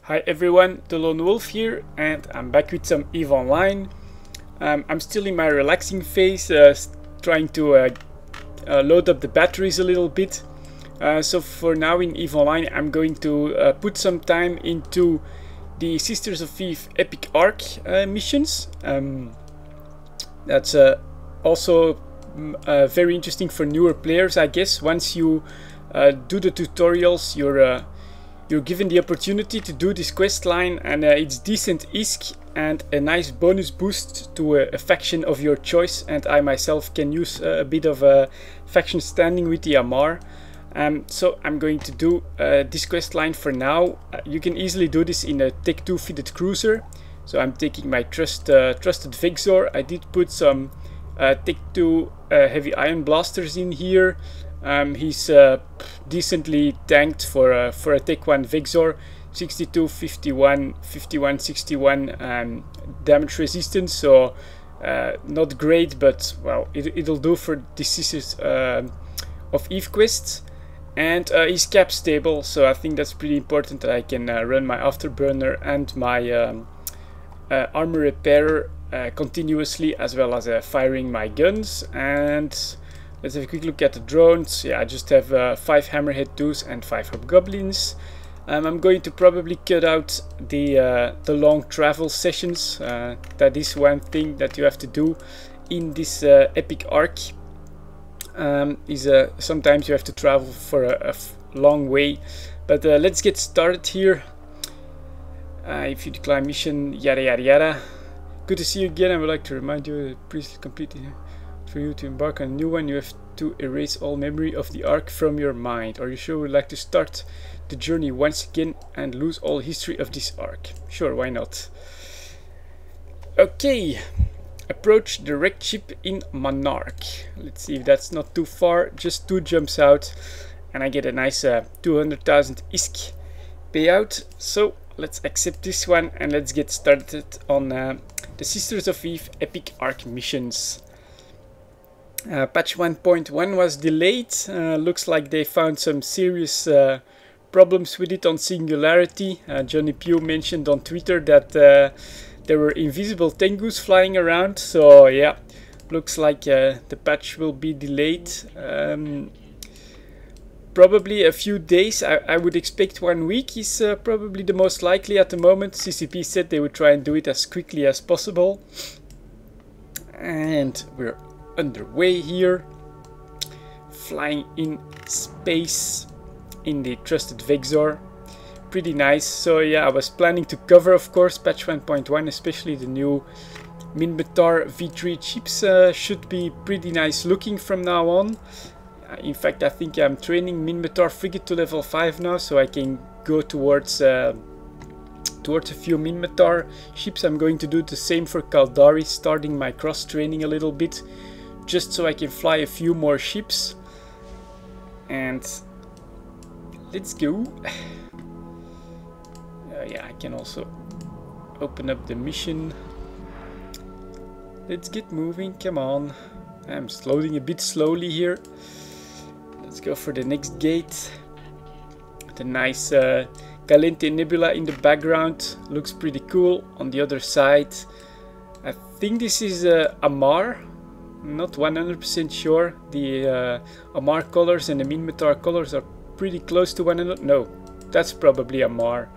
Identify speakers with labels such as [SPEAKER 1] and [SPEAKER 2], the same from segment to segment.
[SPEAKER 1] Hi everyone, delonewolf here, and I'm back with some EVE Online. I'm still in my relaxing phase, trying to load up the batteries a little bit. So for now in EVE Online I'm going to put some time into the Sisters of Eve Epic Arc missions. That's also very interesting for newer players, I guess. Once you do the tutorials, you're given the opportunity to do this quest line, and it's decent ISK and a nice bonus boost to a faction of your choice. And I myself can use a bit of a faction standing with the Amar. So I'm going to do this quest line for now. You can easily do this in a Tech 2 fitted cruiser. So I'm taking my trusted Vexor. I did put some Tech 2 heavy iron blasters in here. He's decently tanked for a Tech 1 Vexor, 62, 51, 51, 61 damage resistance, so not great, but well, it'll do for the Sisters of Eve quests. And he's cap stable, so I think that's pretty important that I can run my Afterburner and my armor repairer continuously, as well as firing my guns. And let's have a quick look at the drones. Yeah, I just have 5 Hammerhead 2s and 5 Hobgoblins. I'm going to probably cut out the long travel sessions. That is one thing that you have to do in this epic arc. Sometimes you have to travel for a long way. But let's get started here. If you decline mission, yada yada yada. Good to see you again. I would like to remind you that previously completed. For you to embark on a new one, you have to erase all memory of the arc from your mind. Are you sure would like to start the journey once again and lose all history of this arc? Sure, why not? Okay, approach the wrecked ship in Monarch. Let's see if that's not too far. Just 2 jumps out and I get a nice 200,000 ISK payout. So let's accept this one and let's get started on the Sisters of Eve Epic Arc missions. Patch 1.1 was delayed. Looks like they found some serious problems with it on Singularity. Johnny Pugh mentioned on Twitter that there were invisible Tengus flying around. So yeah, looks like the patch will be delayed. Probably a few days. I would expect 1 week is probably the most likely at the moment. CCP said they would try and do it as quickly as possible. And we're underway here, flying in space in the trusted Vexor. Pretty nice. So yeah, I was planning to cover, of course, patch 1.1, especially the new Minmatar V3 chips should be pretty nice looking from now on. In fact, I think I'm training Minmatar frigate to level 5 now, so I can go towards a few Minmatar ships. I'm going to do the same for Caldari, starting my cross training a little bit, just so I can fly a few more ships. And let's go. Yeah, I can also open up the mission. Let's get moving, come on. I'm loading a bit slowly here. Let's go for the next gate. The nice Calente Nebula in the background looks pretty cool. On the other side, I think this is Amar. Not 100% sure. The Amar colors and the Minmatar colors are pretty close to one another. No, that's probably Amar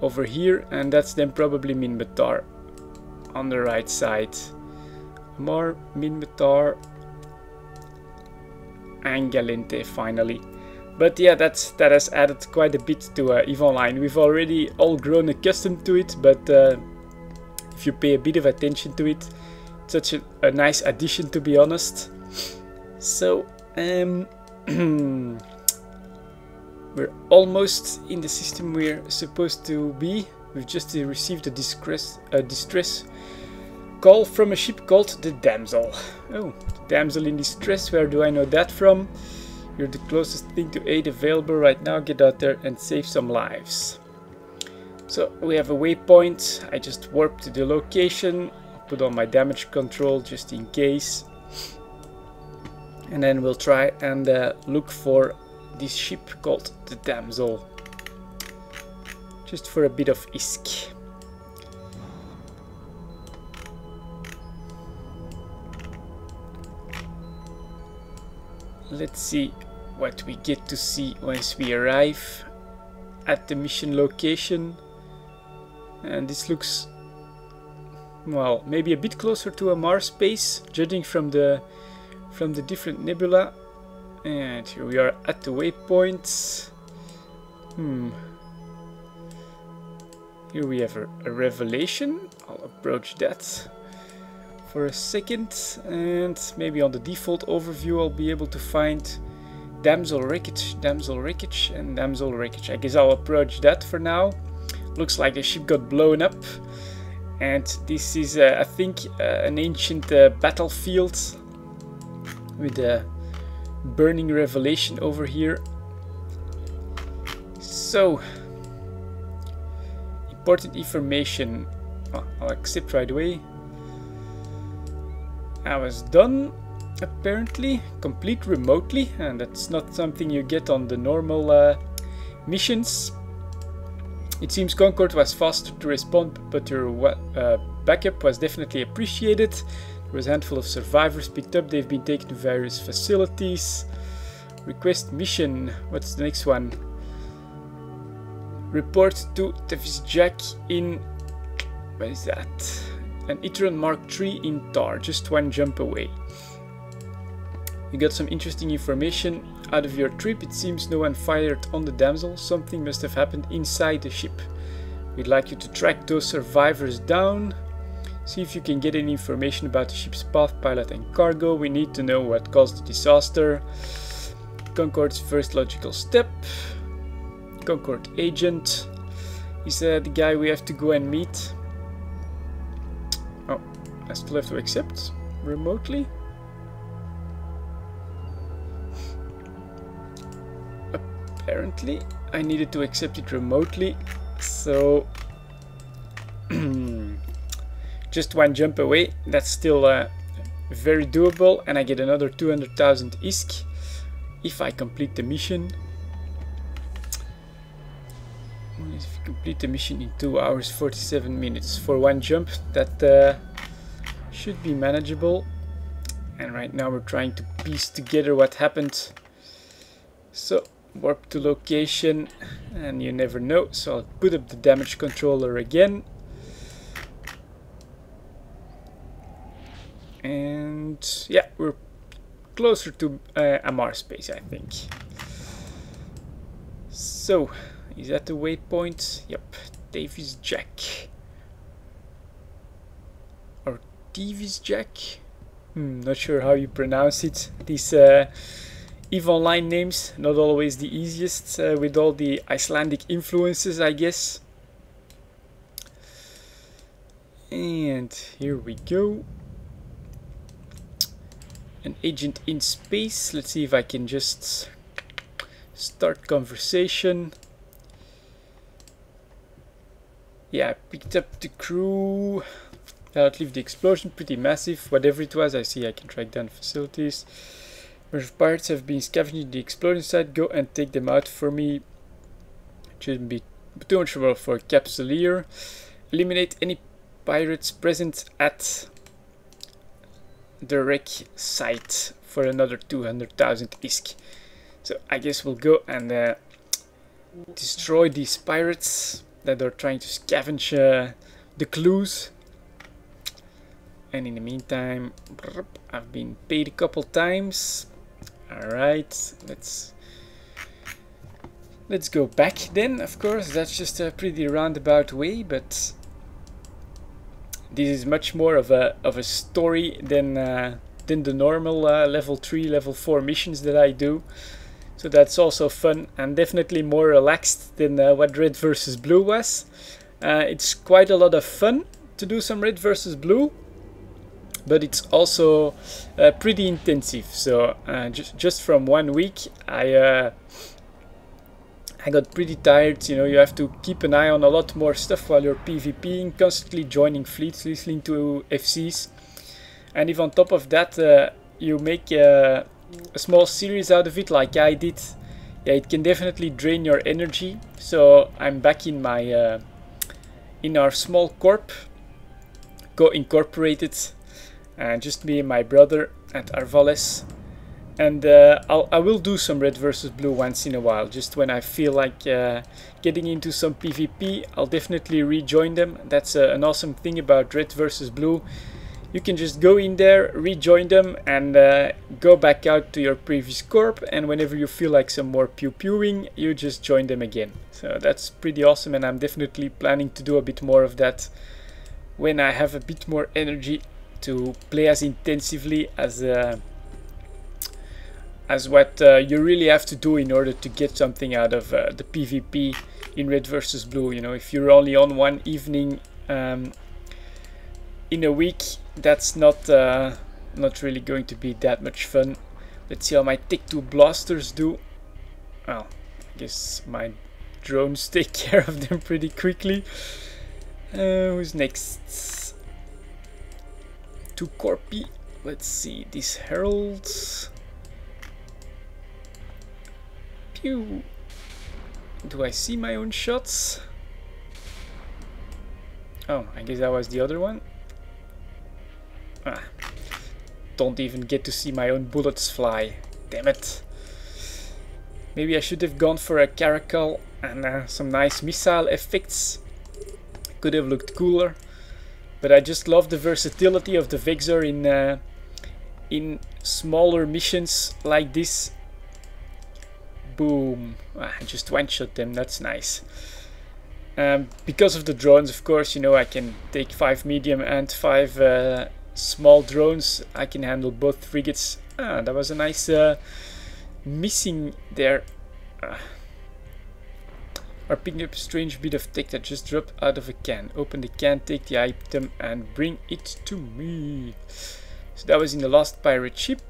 [SPEAKER 1] over here, and that's then probably Minmatar on the right side. Amar, Minmatar, and Galente finally. But yeah, that has added quite a bit to EVE Online. We've already all grown accustomed to it, but if you pay a bit of attention to it, it's such a nice addition, to be honest. So we're almost in the system we're supposed to be. We've just received a distress call from a ship called the Damsel. Oh, the Damsel in distress, where do I know that from? You're the closest thing to aid available right now. Get out there and save some lives. So we have a waypoint. I just warped to the location, put on my damage control just in case, and then we'll try and look for this ship called the Damsel. just for a bit of ISK. Let's see what we get to see once we arrive at the mission location. And this looks, well, maybe a bit closer to a Mars base, judging from the different nebula. And here we are at the waypoint. Here we have a revelation. I'll approach that for a second, and maybe on the default overview I'll be able to find Damsel wreckage, and Damsel wreckage. I guess I'll approach that for now. Looks like the ship got blown up, and this is I think an ancient battlefield with a burning revelation over here. So, important information. I'll accept right away. I was done, apparently, complete remotely, and that's not something you get on the normal missions. It seems Concord was faster to respond, but your backup was definitely appreciated. There was a handful of survivors picked up. They've been taken to various facilities. Request mission. What's the next one? Report to Tevis Jack in... What is that? An Itron Mark III in Tar, just one jump away. You got some interesting information out of your trip. It seems no one fired on the Damsel. Something must have happened inside the ship. We'd like you to track those survivors down. See if you can get any information about the ship's path, pilot and cargo. We need to know what caused the disaster. Concord's first logical step. Concord agent is the guy we have to go and meet. Oh, I still have to accept remotely. Apparently, I needed to accept it remotely, so just one jump away. That's still very doable, and I get another 200,000 ISK if I complete the mission. If you complete the mission in 2 hours 47 minutes for one jump, that should be manageable. And right now we're trying to piece together what happened. So warp to location, and you never know, so I'll put up the damage controller again. And yeah, we're closer to a Mars base, I think. So, is that the waypoint? Yep, Davis Jack. Or Davis Jack? Not sure how you pronounce it. These EVE Online names, not always the easiest with all the Icelandic influences, I guess. And here we go. An agent in space. Let's see if I can just start conversation. Yeah, I picked up the crew. Outlived the explosion, pretty massive. Whatever it was, I see I can track down facilities. Merge pirates have been scavenging the explosion site. Go and take them out for me. Shouldn't be too much trouble for a capsuleer. Eliminate any pirates present at the wreck site for another 200,000 ISK. So I guess we'll go and destroy these pirates that are trying to scavenge the clues. And in the meantime, I've been paid a couple times. Alright, let's go back then. Of course, that's just a pretty roundabout way, but this is much more of a story than the normal level 3, level 4 missions that I do. So that's also fun and definitely more relaxed than what Red vs Blue was. It's quite a lot of fun to do some Red vs Blue, but it's also pretty intensive. So just from 1 week, I got pretty tired. You know, you have to keep an eye on a lot more stuff while you're PvPing, constantly joining fleets, listening to FCs, and if on top of that you make a small series out of it, like I did yeah, it can definitely drain your energy. So I'm back in my in our small corp, incorporated, just me and my brother at Arvales. And I will do some red versus blue once in a while, just when I feel like getting into some PvP. I'll definitely rejoin them. That's an awesome thing about red versus blue. You can just go in there, rejoin them, and go back out to your previous corp, and whenever you feel like some more pew-pewing, you just join them again. So that's pretty awesome, and I'm definitely planning to do a bit more of that when I have a bit more energy to play as intensively as what you really have to do in order to get something out of the PvP in red versus blue. You know, if you're only on one evening in a week, that's not really going to be that much fun. Let's see how my Tech 2 blasters do. Well, I guess my drones take care of them pretty quickly. Who's next? 2 Corpi. Let's see, these heralds. Pew! Do I see my own shots? Oh, I guess that was the other one. Ah, don't even get to see my own bullets fly. Damn it. Maybe I should have gone for a caracal and some nice missile effects. Could have looked cooler. But I just love the versatility of the Vexor in smaller missions like this. Boom. I just one-shot them, that's nice. Because of the drones, of course, you know, I can take 5 medium and 5 small drones. I can handle both frigates. Ah, that was a nice missing there. Or picking up a strange bit of tech that just dropped out of a can. Open the can, take the item and bring it to me. So that was in the last pirate ship.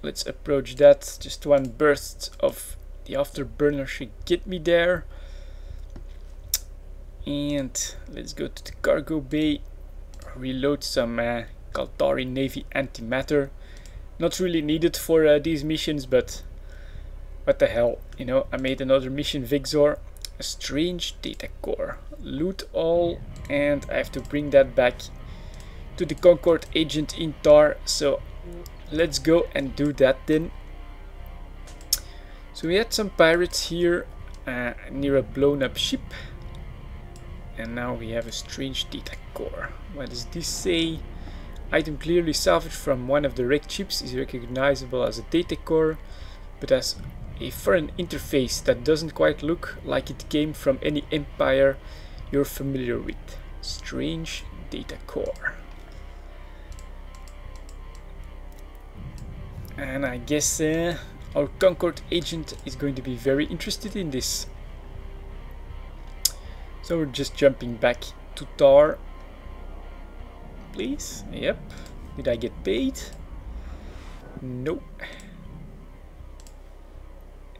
[SPEAKER 1] Let's approach that. Just one burst of the afterburner should get me there. And let's go to the cargo bay. Reload some Kaltari Navy antimatter. Not really needed for these missions, but what the hell, you know, I made another mission Vexor. A strange data core. Loot all, and I have to bring that back to the Concord agent in Tar. So let's go and do that then. So we had some pirates here near a blown up ship, and now we have a strange data core. What does this say? Item clearly salvaged from one of the wrecked ships is recognizable as a data core, but has a foreign interface that doesn't quite look like it came from any empire you're familiar with. Strange data core. And I guess our Concord agent is going to be very interested in this. So we're just jumping back to Tar. Please? Yep. Did I get paid? Nope.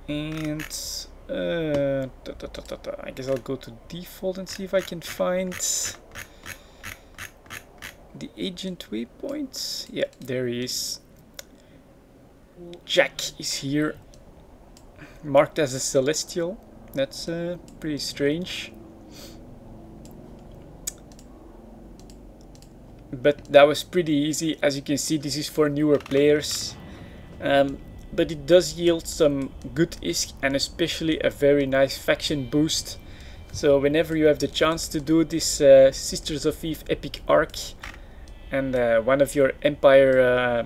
[SPEAKER 1] And I guess I'll go to default and see if I can find the agent waypoints. Yeah, there he is. Jack is here, marked as a celestial. That's pretty strange. But that was pretty easy. As you can see, this is for newer players. But it does yield some good ISK and especially a very nice faction boost. So whenever you have the chance to do this Sisters of Eve epic arc, and one of your empire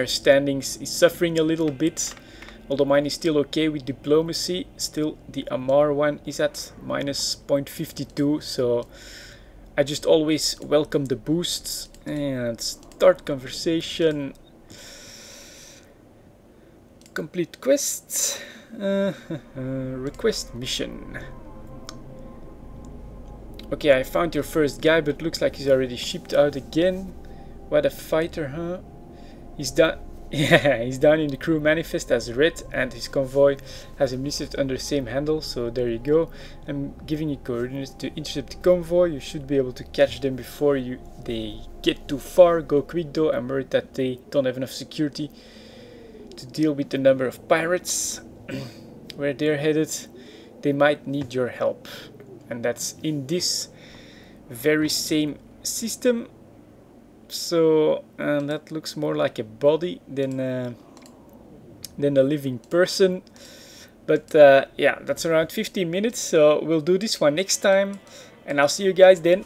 [SPEAKER 1] standings is suffering a little bit, although mine is still okay with diplomacy. Still, the Amar one is at minus 0.52, so I just always welcome the boosts. And start conversation. Complete quest. Request mission. Okay, I found your first guy, but looks like he's already shipped out again. What a fighter, huh? He's done. Yeah, he's down in the crew manifest as red, and his convoy has him listed under the same handle. So there you go. I'm giving you coordinates to intercept the convoy. You should be able to catch them before they get too far. Go quick though. I'm worried that they don't have enough security to deal with the number of pirates. Where they're headed, they might need your help, and that's in this very same system. So that looks more like a body than a living person. But yeah, that's around 15 minutes, so we'll do this one next time, and I'll see you guys then.